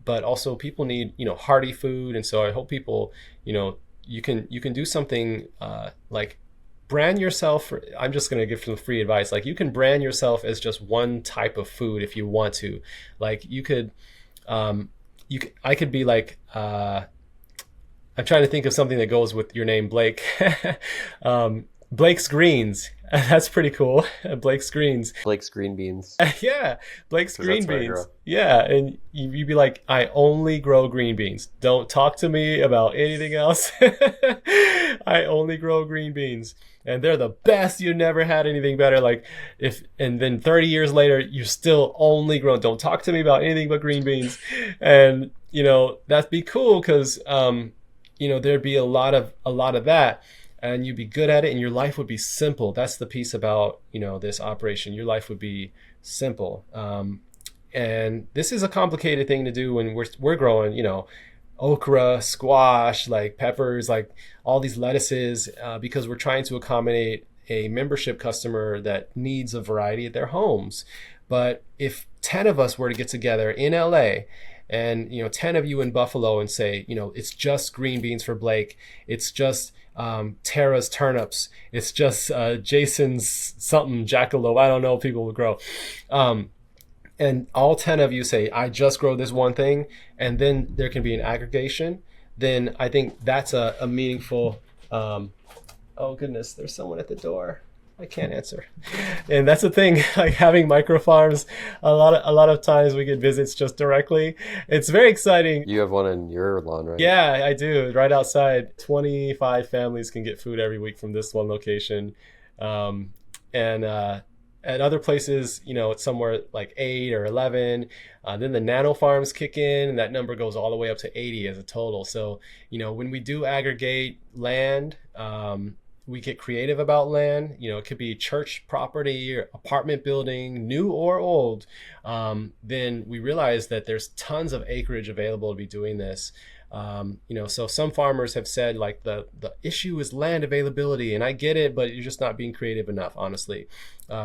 but also people need hearty food, and so I hope people you can do something like brand yourself. I'm just going to give some free advice. Like, you can brand yourself as just one type of food if you want to. Like, I could be like, I'm trying to think of something that goes with your name, Blake. Blake's Greens. That's pretty cool. Blake's Greens. Blake's green beans. Yeah, Blake's green beans. Yeah, and you'd be like, I only grow green beans. Don't talk to me about anything else. I only grow green beans. And they're the best. You never had anything better. And then 30 years later, you're still only growing. Don't talk to me about anything but green beans. And, that'd be cool because, there'd be a lot of that, and you'd be good at it, and your life would be simple. That's the piece about, this operation. Your life would be simple. And this is a complicated thing to do when we're growing, okra, squash, like peppers, like all these lettuces, because we're trying to accommodate a membership customer that needs a variety at their homes. But if 10 of us were to get together in LA, and 10 of you in Buffalo, and say, it's just green beans for Blake, it's just Tara's turnips, it's just Jason's something jackalope, I don't know, people will grow. And all 10 of you say, I just grow this one thing, and then there can be an aggregation, then I think that's a meaningful, oh goodness, there's someone at the door. I can't answer. And that's the thing, like having micro farms, a lot of times we get visits just directly. It's very exciting. You have one in your lawn, right? Yeah, I do. Right outside. 25 families can get food every week from this one location. And at other places, it's somewhere like 8 or 11. Then the nano farms kick in, and that number goes all the way up to 80 as a total. So, when we do aggregate land, we get creative about land. It could be church property or apartment building, new or old. Then we realize that there's tons of acreage available to be doing this. So some farmers have said, like, the issue is land availability, and I get it, but you're just not being creative enough, honestly,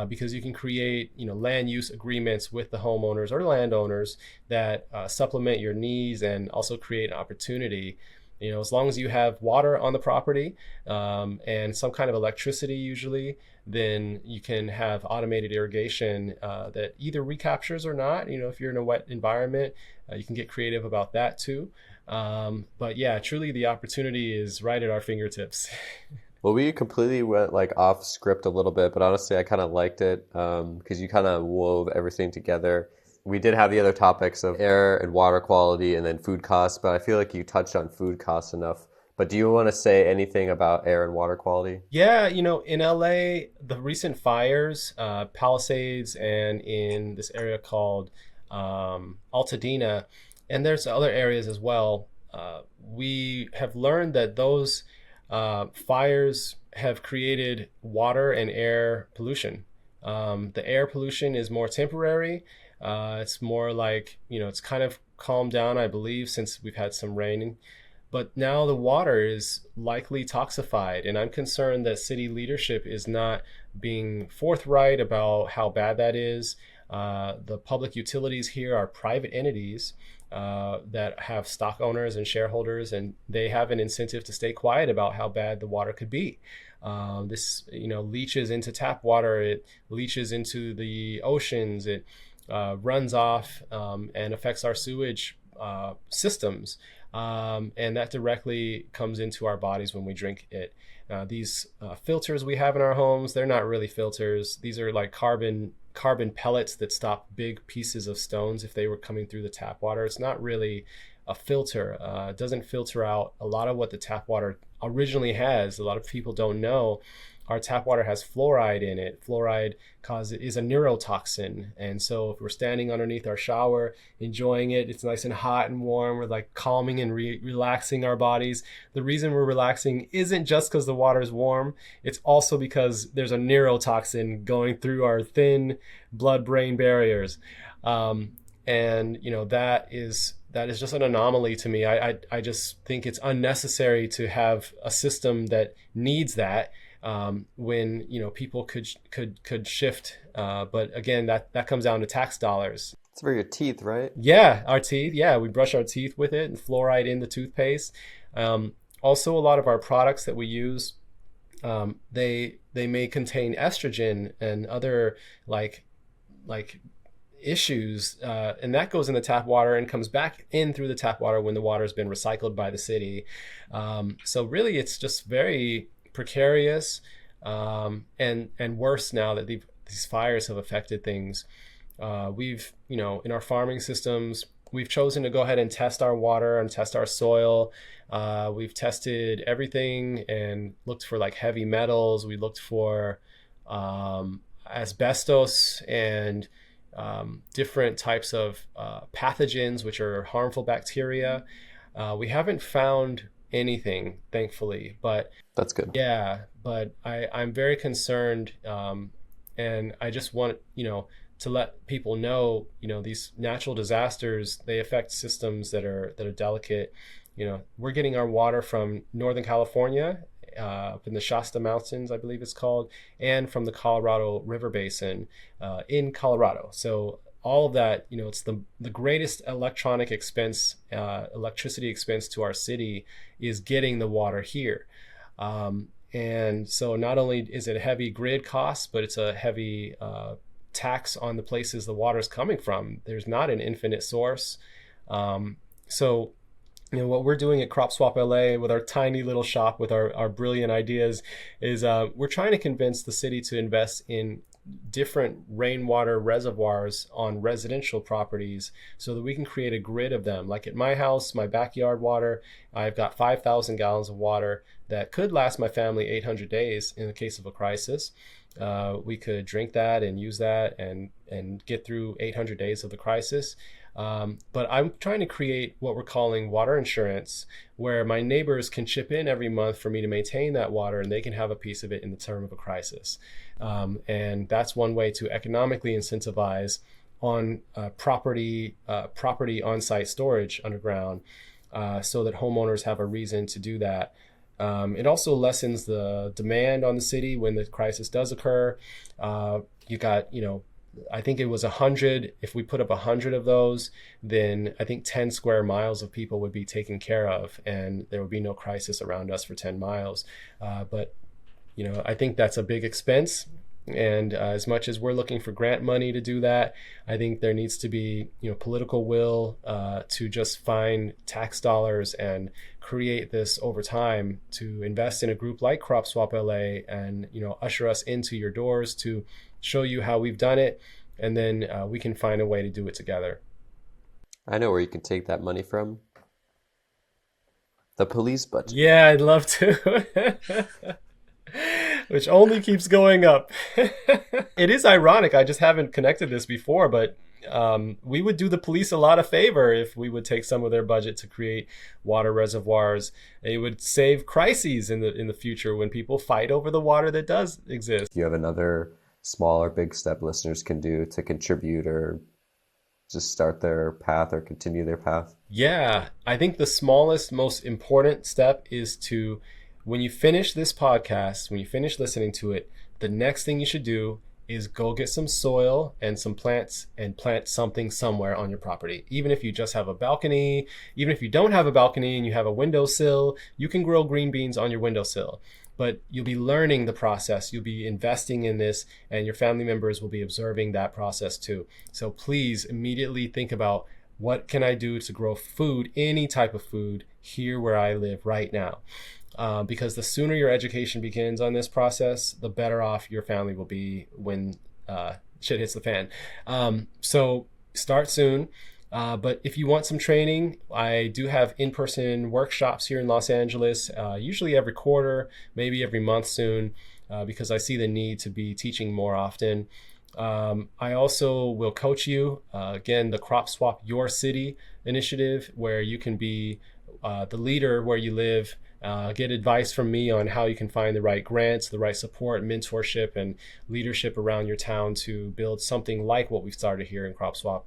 because you can create, land use agreements with the homeowners or landowners that supplement your needs and also create an opportunity. As long as you have water on the property and some kind of electricity usually, then you can have automated irrigation that either recaptures or not. If you're in a wet environment, you can get creative about that too. But yeah, truly the opportunity is right at our fingertips. Well, we completely went off script a little bit, but honestly, I kind of liked it because you kind of wove everything together. We did have the other topics of air and water quality and then food costs, but I feel like you touched on food costs enough. But do you want to say anything about air and water quality? Yeah, in LA, the recent fires, Palisades, and in this area called Altadena, and there's other areas as well, we have learned that those fires have created water and air pollution. The air pollution is more temporary. It's more like, it's kind of calmed down, I believe, since we've had some rain. But now the water is likely toxified, and I'm concerned that city leadership is not being forthright about how bad that is. The public utilities here are private entities that have stock owners and shareholders, and they have an incentive to stay quiet about how bad the water could be. This, leaches into tap water, it leaches into the oceans, it runs off and affects our sewage systems. And that directly comes into our bodies when we drink it. These filters we have in our homes, they're not really filters. These are like carbon pellets that stop big pieces of stones if they were coming through the tap water. It's not really a filter. It doesn't filter out a lot of what the tap water originally has. A lot of people don't know our tap water has fluoride in it. Fluoride is a neurotoxin. And so if we're standing underneath our shower, enjoying it, it's nice and hot and warm, we're like calming and relaxing our bodies. The reason we're relaxing isn't just because the water is warm. It's also because there's a neurotoxin going through our thin blood-brain barriers. And that is just an anomaly to me. I just think it's unnecessary to have a system that needs that. When people could shift, but again, that comes down to tax dollars. It's for your teeth, right? Yeah, our teeth. Yeah, we brush our teeth with it, and fluoride in the toothpaste. Also, a lot of our products that we use, they may contain estrogen and other like issues, and that goes in the tap water and comes back in through the tap water when the water has been recycled by the city. So really, it's just very precarious, and worse now that these fires have affected things. We've, in our farming systems, we've chosen to go ahead and test our water and test our soil. We've tested everything and looked for like heavy metals. We looked for asbestos and different types of pathogens, which are harmful bacteria. We haven't found anything, thankfully, but that's good. Yeah, but I'm very concerned, and I just want to let people know, these natural disasters, they affect systems that are delicate. We're getting our water from Northern California, up in the Shasta Mountains, I believe it's called, and from the Colorado River Basin in Colorado. So all of that, it's the greatest electricity expense to our city is getting the water here. And so not only is it a heavy grid cost, but it's a heavy tax on the places the water is coming from. There's not an infinite source. So what we're doing at CropSwapLA with our tiny little shop with our brilliant ideas is we're trying to convince the city to invest in different rainwater reservoirs on residential properties so that we can create a grid of them. Like at my house, my backyard water, I've got 5,000 gallons of water that could last my family 800 days in the case of a crisis. We could drink that and use that and get through 800 days of the crisis. But I'm trying to create what we're calling water insurance, where my neighbors can chip in every month for me to maintain that water, and they can have a piece of it in the term of a crisis. And that's one way to economically incentivize on property on-site storage underground, so that homeowners have a reason to do that. It also lessens the demand on the city when the crisis does occur. You got, I think it was 100. If we put up 100 of those, then I think 10 square miles of people would be taken care of, and there would be no crisis around us for 10 miles. But I think that's a big expense. And as much as we're looking for grant money to do that, I think there needs to be, political will to just find tax dollars and create this over time to invest in a group like CropSwapLA and, usher us into your doors to show you how we've done it. And then we can find a way to do it together. I know where you can take that money from. The police budget. Yeah, I'd love to. Which only keeps going up. It is ironic. I just haven't connected this before, but we would do the police a lot of favor if we would take some of their budget to create water reservoirs. It would save crises in the future when people fight over the water that does exist. Do you have another small or big step listeners can do to contribute or just start their path or continue their path? Yeah, I think the smallest, most important step is to, when you finish this podcast, when you finish listening to it, the next thing you should do is go get some soil and some plants and plant something somewhere on your property. Even if you just have a balcony, even if you don't have a balcony and you have a windowsill, you can grow green beans on your windowsill. But you'll be learning the process, you'll be investing in this, and your family members will be observing that process too. So please immediately think about, what can I do to grow food, any type of food, here where I live right now? Because the sooner your education begins on this process, the better off your family will be when shit hits the fan. So start soon. But if you want some training, I do have in-person workshops here in Los Angeles, usually every quarter, maybe every month soon, because I see the need to be teaching more often. I also will coach you, again, the Crop Swap Your City initiative, where you can be the leader where you live, get advice from me on how you can find the right grants, the right support, mentorship, and leadership around your town to build something like what we've started here in CropSwap.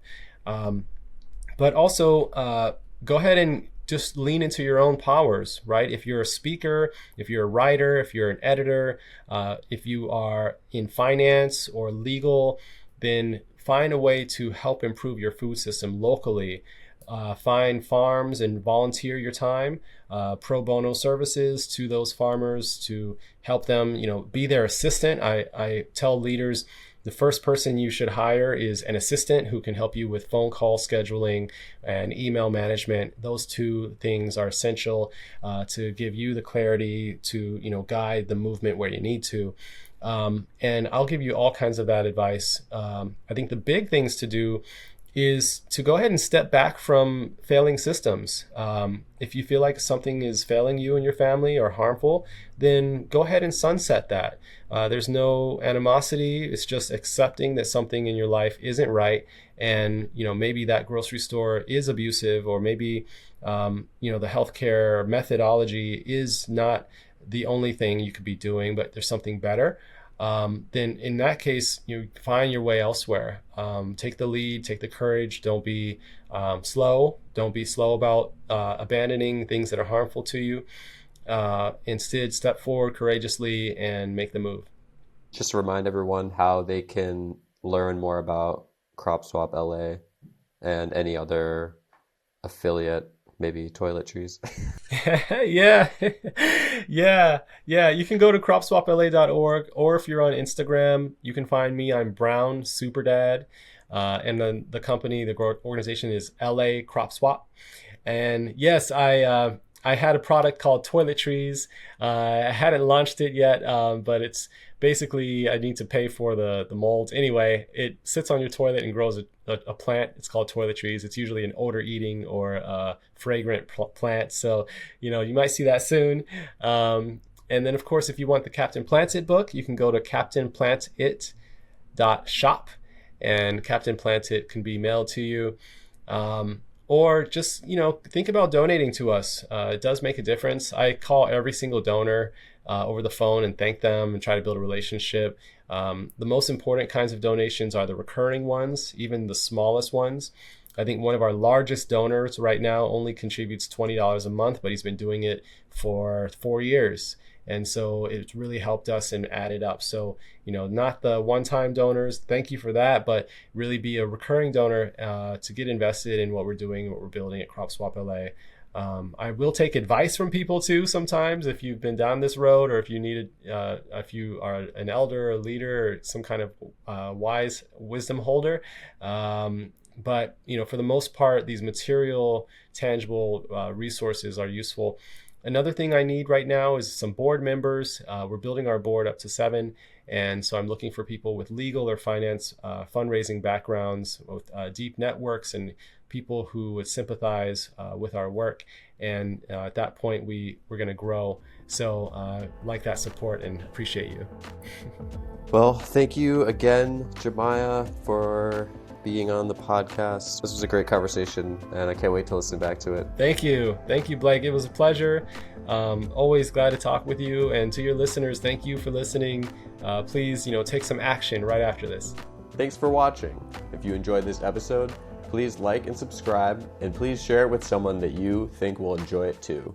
But also go ahead and just lean into your own powers, right? If you're a speaker, if you're a writer, if you're an editor, if you are in finance or legal, then find a way to help improve your food system locally. Find farms and volunteer your time, pro bono services to those farmers to help them, be their assistant. I tell leaders the first person you should hire is an assistant who can help you with phone call scheduling and email management. Those two things are essential to give you the clarity to, guide the movement where you need to. And I'll give you all kinds of that advice. I think the big things to do is to go ahead and step back from failing systems. If you feel like something is failing you and your family or harmful, then go ahead and sunset that. There's no animosity. It's just accepting that something in your life isn't right. And, maybe that grocery store is abusive, or maybe, the healthcare methodology is not the only thing you could be doing, but there's something better. Then in that case, you find your way elsewhere. Take the lead, take the courage. Don't be slow. Don't be slow about abandoning things that are harmful to you. Instead, step forward courageously and make the move. Just to remind everyone how they can learn more about CropSwapLA and any other affiliate, maybe toiletries. Yeah. You can go to CropSwapLA.org, or if you're on Instagram, you can find me. I'm Brown Superdad. And then the company, the organization is LA CropSwap. And yes, I had a product called Toiletries. I hadn't launched it yet, but it's basically I need to pay for the molds. Anyway, it sits on your toilet and grows a plant. It's called Toiletries. It's usually an odor-eating or a fragrant plant. So, you might see that soon. And then, of course, if you want the Captain Plants It book, you can go to captainplantsit.shop, and Captain Plants It can be mailed to you. Or just, think about donating to us. It does make a difference. I call every single donor over the phone and thank them and try to build a relationship. The most important kinds of donations are the recurring ones, even the smallest ones. I think one of our largest donors right now only contributes $20 a month, but he's been doing it for 4 years. And so it's really helped us and added up. So, not the one-time donors, thank you for that, but really be a recurring donor to get invested in what we're doing, what we're building at CropSwapLA. I will take advice from people too sometimes if you've been down this road, or if you are an elder, a leader, or some kind of wise wisdom holder. But, for the most part, these material, tangible resources are useful. Another thing I need right now is some board members. We're building our board up to 7. And so I'm looking for people with legal or finance, fundraising backgrounds, with deep networks, and people who would sympathize with our work. And at that point, we're going to grow. So like that support and appreciate you. Well, thank you again, Jamiah, for being on the podcast. This was a great conversation, and I can't wait to listen back to it. Thank you, Blake. It was a pleasure. Always glad to talk with you. And to your listeners, thank you for listening. Please, take some action right after this. Thanks for watching. If you enjoyed this episode, please like and subscribe, and please share it with someone that you think will enjoy it too.